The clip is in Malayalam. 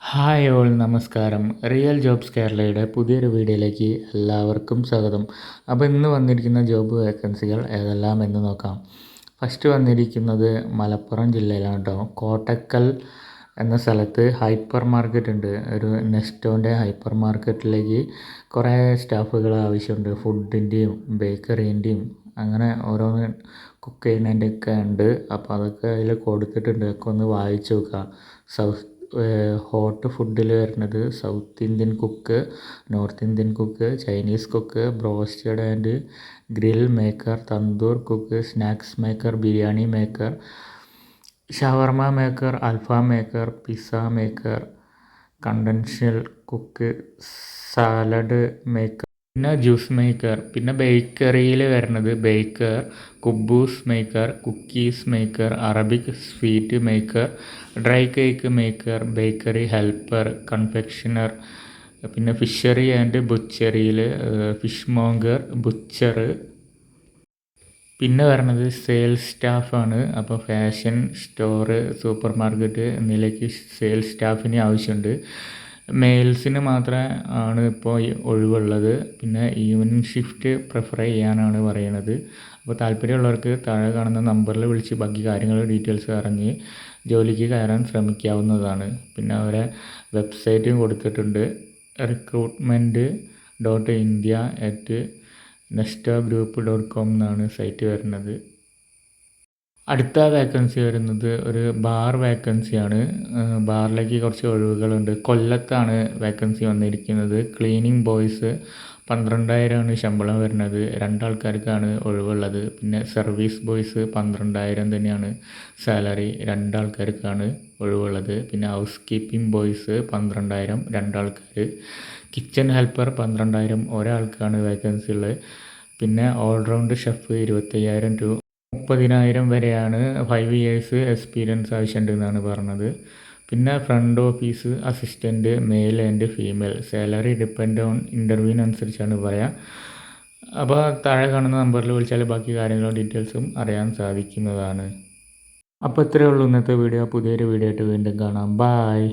ഹായ് ഓൾ നമസ്കാരം. റിയൽ ജോബ്സ് കേരളയുടെ പുതിയൊരു വീഡിയോയിലേക്ക് എല്ലാവർക്കും സ്വാഗതം. അപ്പോൾ ഇന്ന് വന്നിരിക്കുന്ന ജോബ് വേക്കൻസികൾ ഏതെല്ലാം എന്ന് നോക്കാം. ഫസ്റ്റ് വന്നിരിക്കുന്നത് മലപ്പുറം ജില്ലയിലാണ് കേട്ടോ. കോട്ടക്കൽ എന്ന സ്ഥലത്ത് ഹൈപ്പർ മാർക്കറ്റ് ഉണ്ട്. ഒരു നെസ്റ്റോൻ്റെ ഹൈപ്പർ മാർക്കറ്റിലേക്ക് കുറേ സ്റ്റാഫുകൾ ആവശ്യമുണ്ട്. ഫുഡിൻ്റെയും ബേക്കറീൻ്റെയും അങ്ങനെ ഓരോന്ന് കുക്ക് ചെയ്യുന്നതിൻ്റെയൊക്കെ ഉണ്ട്. അപ്പോൾ അതൊക്കെ അതിൽ കൊടുത്തിട്ടുണ്ട്. ഒക്കെ ഒന്ന് വായിച്ച് നോക്കുക. ഹോട്ട് ഫുഡിൽ വരുന്നത് south Indian cook, north Indian cook, Chinese cook, broasted and grill maker, tandoor cook, snacks maker, biryani maker, shawarma maker, അൽഫാം maker, pizza maker, continental cook, salad maker, പിന്നെ ജ്യൂസ് മേക്കർ. പിന്നെ ബേക്കറിയിൽ വരുന്നത് ബേക്കർ, കുബൂസ് maker, cookies maker, Arabic sweet maker, dry cake maker, bakery helper, confectioner. പിന്നെ ഫിഷറി ആൻഡ് ബുച്ചറിയിൽ ഫിഷ് മോങ്കർ, ബുച്ചർ. പിന്നെ വരുന്നത് സെയിൽസ് സ്റ്റാഫാണ്. അപ്പോൾ ഫാഷൻ സ്റ്റോറ്, സൂപ്പർ മാർക്കറ്റ് എന്നിലേക്ക് സെയിൽസ് സ്റ്റാഫിന് ആവശ്യമുണ്ട്. മെയിൽസിന് മാത്രമേ ആണ് ഇപ്പോൾ ഒഴിവുള്ളത്. പിന്നെ ഈവനിങ് ഷിഫ്റ്റ് പ്രിഫർ ചെയ്യാനാണ് പറയുന്നത്. അപ്പോൾ താല്പര്യമുള്ളവർക്ക് താഴെ കാണുന്ന നമ്പറിൽ വിളിച്ച് ബാക്കി കാര്യങ്ങൾ ഡീറ്റെയിൽസ് അറിഞ്ഞ് ജോലിക്ക് കയറാൻ ശ്രമിക്കാവുന്നതാണ്. പിന്നെ അവരെ വെബ്സൈറ്റും കൊടുത്തിട്ടുണ്ട്. recruitment.india@nestagroupcom എന്നാണ് സൈറ്റ് വരുന്നത്. അടുത്ത വേക്കൻസി വരുന്നത് ഒരു ബാർ വേക്കൻസിയാണ്. ബാറിലേക്ക് കുറച്ച് ഒഴിവുകളുണ്ട്. കൊല്ലത്താണ് വേക്കൻസി വന്നിരിക്കുന്നത്. ക്ലീനിങ് ബോയ്സ് 12,000 ശമ്പളം വരുന്നത്. 2 ആൾക്കാർക്കാണ് ഒഴിവുള്ളത്. പിന്നെ സർവീസ് ബോയ്സ് 12,000 തന്നെയാണ് സാലറി. 2 ആൾക്കാർക്കാണ് ഒഴിവുള്ളത്. പിന്നെ ഹൗസ് കീപ്പിംഗ് ബോയ്സ് 12,000 2 ആൾക്കാർ. കിച്ചൺ ഹെൽപ്പർ 12,000 ഒരാൾക്കാണ് വേക്കൻസി ഉള്ളത്. പിന്നെ ഓൾറൗണ്ട് ഷെഫ് 25,000 to 30,000 വരെയാണ്. 5 years എക്സ്പീരിയൻസ് ആവശ്യമുണ്ടെന്നാണ് പറഞ്ഞത്. പിന്നെ front office assistant, male and female. Salary depend on ഇൻ്റർവ്യൂവിനനുസരിച്ചാണ് പറയുക. അപ്പോൾ താഴെ കാണുന്ന നമ്പറിൽ വിളിച്ചാൽ ബാക്കി കാര്യങ്ങളും ഡീറ്റെയിൽസും അറിയാൻ സാധിക്കുന്നതാണ്. അപ്പോൾ ഇത്രയേ ഉള്ളൂ ഇന്നത്തെ വീഡിയോ. പുതിയൊരു വീഡിയോ ആയിട്ട് വീണ്ടും കാണാം. ബായ്.